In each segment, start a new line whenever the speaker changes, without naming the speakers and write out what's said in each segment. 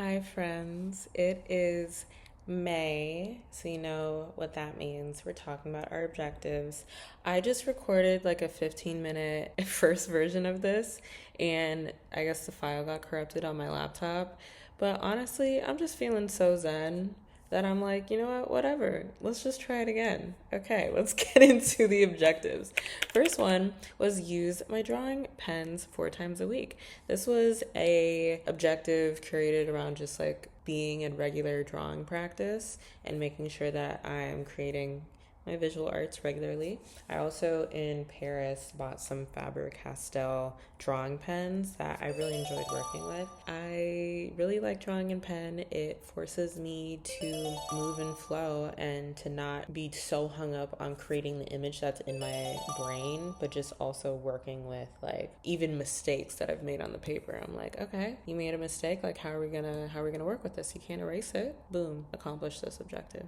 Hi, friends. It is May, so you know what that means. We're talking about our objectives. I just recorded like a 15-minute first version of this, and I guess the file got corrupted on my laptop. But honestly, I'm just feeling so zen that I'm like, you know what, whatever. Let's just try it again. Okay, let's get into the objectives. First one was use my drawing pens 4 times a week. This was a objective created around just like being in regular drawing practice and making sure that I'm creating my visual arts regularly. I also in Paris bought some Faber-Castell drawing pens that I really enjoyed working with. I really like drawing in pen. It forces me to move and flow and to not be so hung up on creating the image that's in my brain, but just also working with like even mistakes that I've made on the paper. I'm like, okay, you made a mistake. Like how are we gonna work with this? You can't erase it. Boom, accomplish this objective.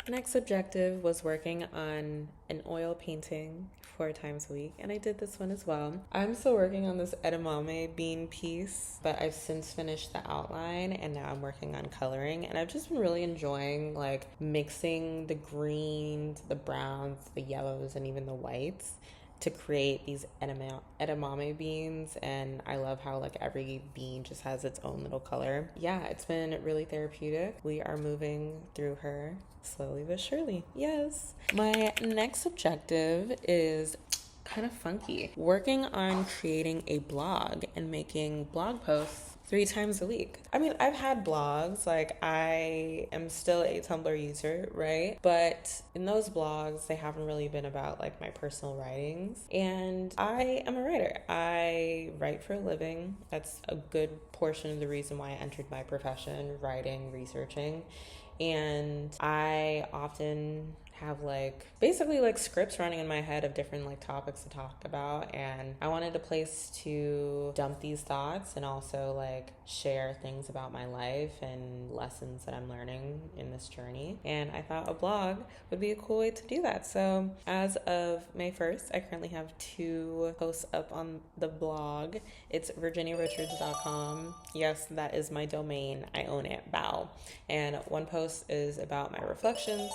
Next objective was working on an oil painting 4 times a week, and I did this one as well. I'm still working on this edamame bean piece, but I've since finished the outline and now I'm working on coloring, and I've just been really enjoying like mixing the greens, the browns, the yellows, and even the whites to create these edamame beans. And I love how like every bean just has its own little color. Yeah, it's been really therapeutic. We are moving through her slowly but surely. Yes. My next objective is kind of funky. Working on creating a blog and making blog posts 3 times a week. I mean, I've had blogs, like I am still a Tumblr user, right? But in those blogs, they haven't really been about like my personal writings. And I am a writer. I write for a living. That's a good portion of the reason why I entered my profession, writing, researching. And I often have like basically like scripts running in my head of different like topics to talk about, and I wanted a place to dump these thoughts and also like share things about my life and lessons that I'm learning in this journey. And I thought a blog would be a cool way to do that. So as of May 1st, I currently have 2 posts up on the blog. It's virginiarichards.com. Yes, that is my domain. I own it. Bow. And one post is about my reflections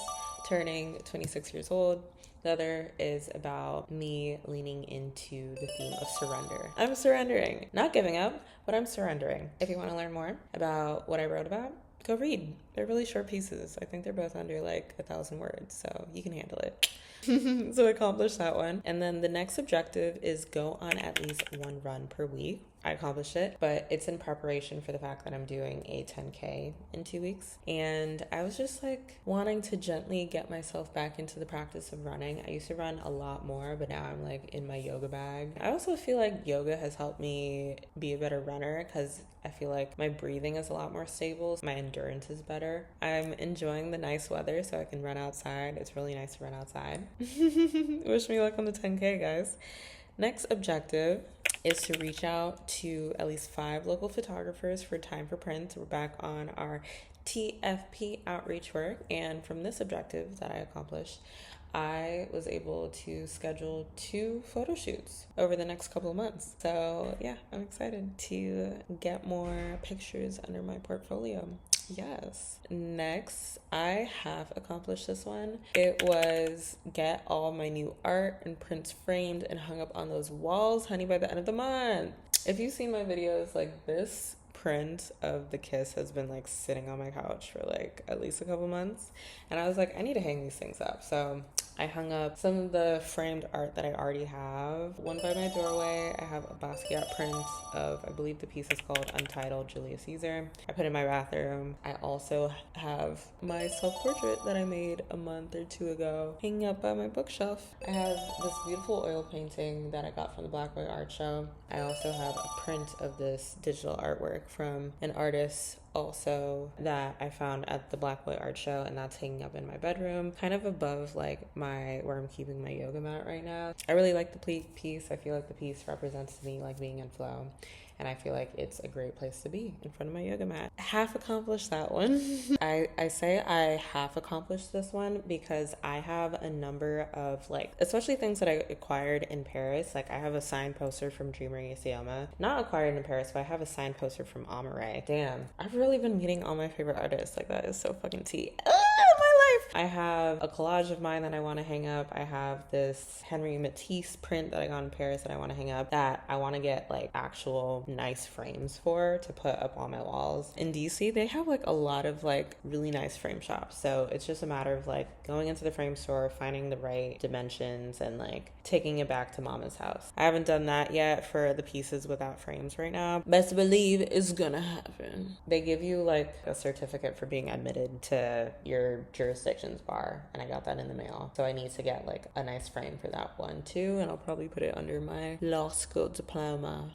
turning 26 years old. The other is about me leaning into the theme of surrender. I'm surrendering, not giving up, but I'm surrendering. If you want to learn more about what I wrote about, go read. They're really short pieces. I think they're both under like 1,000 words, so you can handle it. So I accomplished that one. And then the next objective is go on at least 1 run per week. I accomplished it, but it's in preparation for the fact that I'm doing a 10K in 2 weeks. And I was just like wanting to gently get myself back into the practice of running. I used to run a lot more, but now I'm like in my yoga bag. I also feel like yoga has helped me be a better runner because I feel like my breathing is a lot more stable. My endurance is better. I'm enjoying the nice weather so I can run outside. It's really nice to run outside. Wish me luck on the 10K, guys. Next objective is to reach out to at least 5 local photographers for Time for Prints. We're back on our TFP outreach work, and from this objective that I accomplished, I was able to schedule 2 photo shoots over the next couple of months. So yeah, I'm excited to get more pictures under my portfolio. Yes. Next, I have accomplished this one. It was get all my new art and prints framed and hung up on those walls, honey, by the end of the month. If you've seen my videos, like this print of the kiss has been like sitting on my couch for like at least a couple months, and I was like, I need to hang these things up. So I hung up some of the framed art that I already have. One by my doorway, I have a Basquiat print of, I believe the piece is called Untitled Julius Caesar. I put it in my bathroom. I also have my self-portrait that I made a month or 2 ago hanging up by my bookshelf. I have this beautiful oil painting that I got from the Black Boy Art Show. I also have a print of this digital artwork from an artist also that I found at the Black Boy Art Show, and that's hanging up in my bedroom, kind of above like my where I'm keeping my yoga mat right now. I really like the piece. I feel like the piece represents to me like being in flow. And I feel like it's a great place to be in front of my yoga mat. Half accomplished that one. I say I half accomplished this one because I have a number of like, especially things that I acquired in Paris. Like I have a signed poster from Dreamery Isioma. Not acquired in Paris, but I have a signed poster from Amare. Damn, I've really been meeting all my favorite artists. Like that is so fucking tea. My life. I have a collage of mine that I want to hang up. I have this Henry Matisse print that I got in Paris that I want to hang up that I want to get like actual nice frames for to put up on my walls. In DC, they have like a lot of like really nice frame shops. So it's just a matter of like going into the frame store, finding the right dimensions and like taking it back to mama's house. I haven't done that yet for the pieces without frames right now. Best believe it's gonna happen. They give you like a certificate for being admitted to your jurisdiction's bar, and I got that in the mail. So I need to get like a nice frame for that one too, and I'll probably put it under my law school diploma.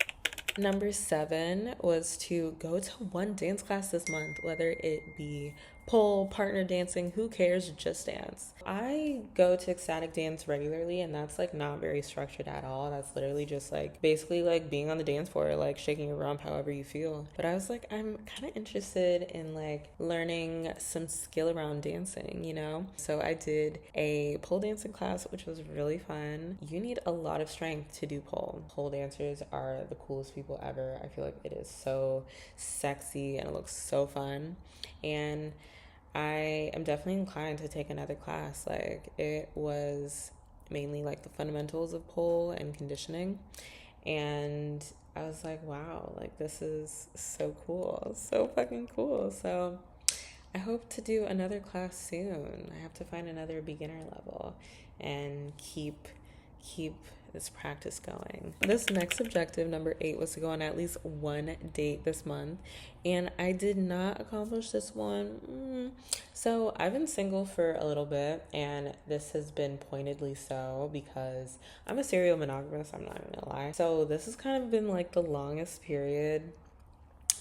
Number 7 was to go to one dance class this month, whether it be pole, partner dancing, who cares, just dance. I go to ecstatic dance regularly, and that's like not very structured at all. That's literally just like basically like being on the dance floor, like shaking your rump however you feel. But I was like, I'm kind of interested in like learning some skill around dancing, you know? So I did a pole dancing class, which was really fun. You need a lot of strength to do pole. Pole dancers are the coolest people ever. I feel like it is so sexy and it looks so fun. And I am definitely inclined to take another class. Like it was mainly like the fundamentals of pole and conditioning. And I was like, wow, like this is so cool. So fucking cool. So I hope to do another class soon. I have to find another beginner level and keep this practice going. This next objective, number 8, was to go on at least one date this month, and I did not accomplish this one. So I've been single for a little bit, and this has been pointedly so because I'm a serial monogamous, I'm not even gonna lie. So this has kind of been like the longest period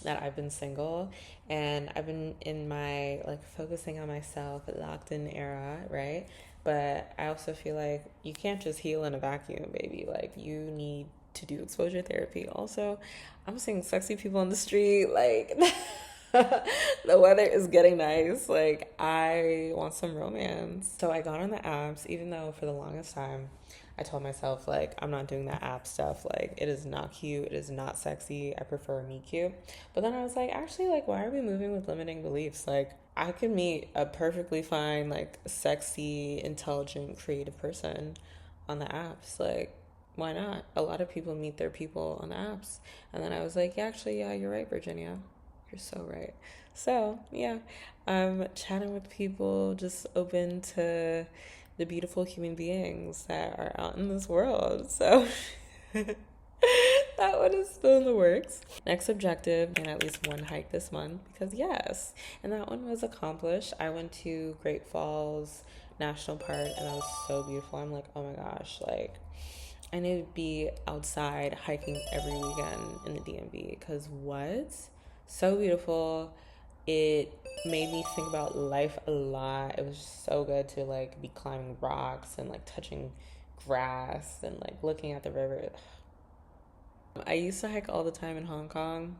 that I've been single, and I've been in my like focusing on myself, locked in era, right? But I also feel like you can't just heal in a vacuum, baby. Like you need to do exposure therapy. Also, I'm seeing sexy people on the street. Like the weather is getting nice. Like I want some romance. So I got on the apps, even though for the longest time I told myself like I'm not doing that app stuff. Like it is not cute. It is not sexy. I prefer me cute. But then I was like, actually, like why are we moving with limiting beliefs? Like I could meet a perfectly fine, like sexy, intelligent, creative person on the apps. Like why not? A lot of people meet their people on the apps. And then I was like, yeah, actually, yeah, you're right, Virginia. You're so right. So yeah, I'm chatting with people, just open to the beautiful human beings that are out in this world. So that one is still in the works. Next objective, and at least one hike this month, because yes, and that one was accomplished. I went to Great Falls National Park, and that was so beautiful. I'm like, oh my gosh, like I need to be outside hiking every weekend in the DMV, because what? So beautiful. It made me think about life a lot. It was so good to like be climbing rocks and like touching grass and like looking at the river. I used to hike all the time in Hong Kong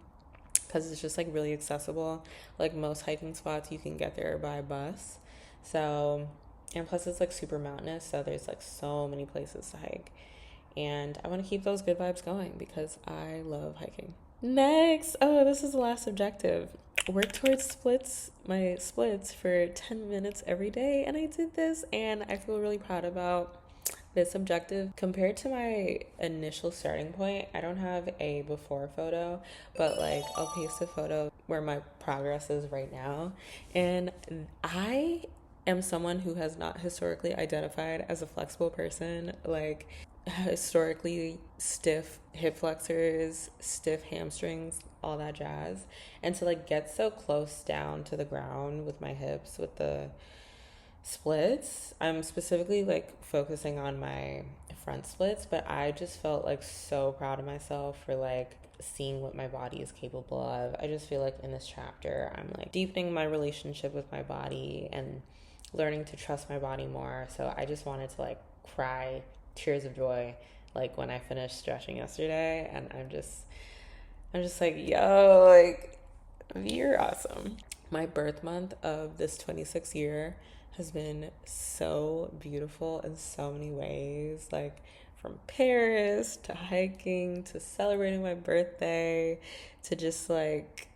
because it's just like really accessible. Like most hiking spots you can get there by bus. So, and plus it's like super mountainous, so there's like so many places to hike. And I want to keep those good vibes going because I love hiking. Next, this is the last objective. Work towards my splits for 10 minutes every day. And I did this, and I feel really proud about this objective. Compared to my initial starting point, I don't have a before photo, but like I'll paste a photo where my progress is right now. And I am someone who has not historically identified as a flexible person. Like historically stiff hip flexors, stiff hamstrings, all that jazz. And to like get so close down to the ground with my hips with the splits, I'm specifically like focusing on my front splits, but I just felt like so proud of myself for like seeing what my body is capable of. I just feel like in this chapter I'm like deepening my relationship with my body and learning to trust my body more. So I just wanted to like cry tears of joy like when I finished stretching yesterday, and I'm just like, yo, like you're awesome. My birth month of this 26 year has been so beautiful in so many ways. Like from Paris to hiking to celebrating my birthday to just like,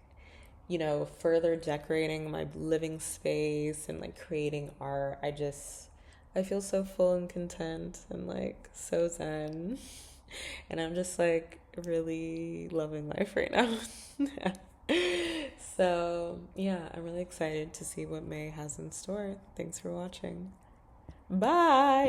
further decorating my living space and like creating art. I feel so full and content and like so zen. And I'm just like really loving life right now. So, yeah, I'm really excited to see what May has in store. Thanks for watching. Bye.